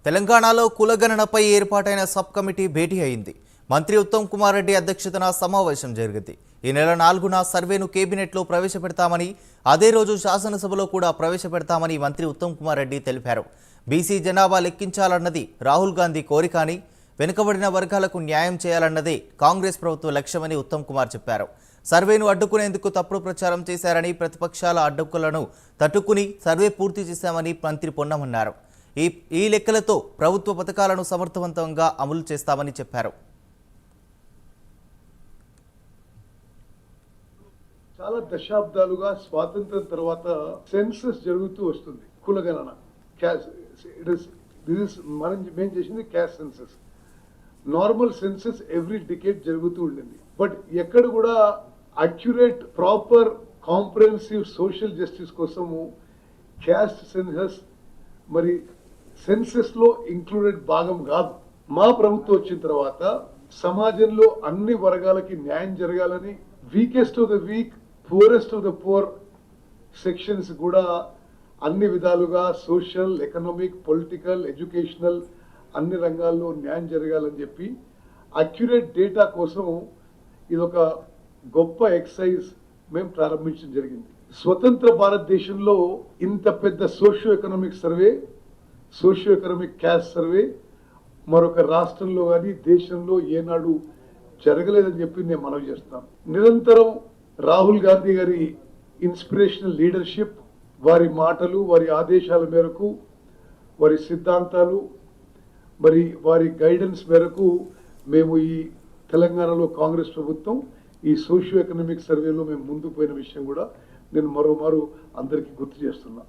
తెలంగాణలో కులగణనపై ఏర్పాటైన sub committee భేటీ అయింది. మంత్రి ఉత్తమ్ కుమార్ రెడ్డి అధ్యక్షతన సమావేశం జరిగింది. ఈ నెల 4న సర్వేను కేబినెట్లో ప్రవేశపెడతామని, అదే రోజు శాసనసభలో కూడా ప్రవేశపెడతామని మంత్రి ఉత్తమ్ కుమార్ రెడ్డి తెలిపారు. బీసీ జనాభా లెక్కించాలన్నది రాహుల్ గాంధీ కోరిక అని, వెనుకబడిన వర్గాలకు న్యాయం చేయాలన్నదే కాంగ్రెస్ ప్రభుత్వ లక్ష్యమని ఉత్తమ్ కుమార్ చెప్పారు. సర్వేను అడ్డుకునేందుకు తప్పుడు ప్రచారం చేశారని, ప్రతిపక్షాల అడ్డంకులను తట్టుకుని సర్వే పూర్తి చేశామని మంత్రి పొన్నమన్నారు. ఈ లెక్కలతో ప్రభుత్వ పథకాలను సమర్థవంతంగా అమలు చేస్తామని చెప్పారు. చాలా దశాబ్దాలుగా స్వాతంత్రం తర్వాత సెన్సస్ జరుగుతూ వస్తుంది. కులగణన మేము చేసింది caste census. Normal census every decade జరుగుతూ ఉండింది. బట్ ఎక్కడ కూడా accurate proper comprehensive social justice కోసము క్యాస్ట్ సెన్సస్ మరి సెన్సస్ లో ఇంక్లూడెడ్ భాగం కాదు. మా ప్రభుత్వం వచ్చిన తర్వాత సమాజంలో అన్ని వర్గాలకి న్యాయం జరగాలని, weakest of the week, poorest of the poor sections కూడా అన్ని విధాలుగా సోషల్, ఎకనామిక్, పొలిటికల్, ఎడ్యుకేషనల్ అన్ని రంగాల్లో న్యాయం జరగాలని చెప్పి అక్యురేట్ డేటా కోసం ఇదొక గొప్ప ఎక్సైజ్ మేము ప్రారంభించడం జరిగింది. స్వతంత్ర భారతదేశంలో ఇంత పెద్ద socio economic survey, socio economic caste survey మరొక రాష్ట్రంలో కానీ దేశంలో ఏనాడు జరగలేదని చెప్పి నేను మనవి చేస్తాను. నిరంతరం రాహుల్ గాంధీ గారి ఇన్స్పిరేషనల్ లీడర్షిప్, వారి మాటలు, వారి ఆదేశాల మేరకు, వారి సిద్ధాంతాలు, మరి వారి గైడెన్స్ మేరకు మేము ఈ తెలంగాణలో కాంగ్రెస్ ప్రభుత్వం ఈ సోషియో ఎకనామిక్ సర్వేలో మేము ముందుకు పోయిన విషయం కూడా నేను మరోమారు అందరికీ గుర్తు చేస్తున్నా.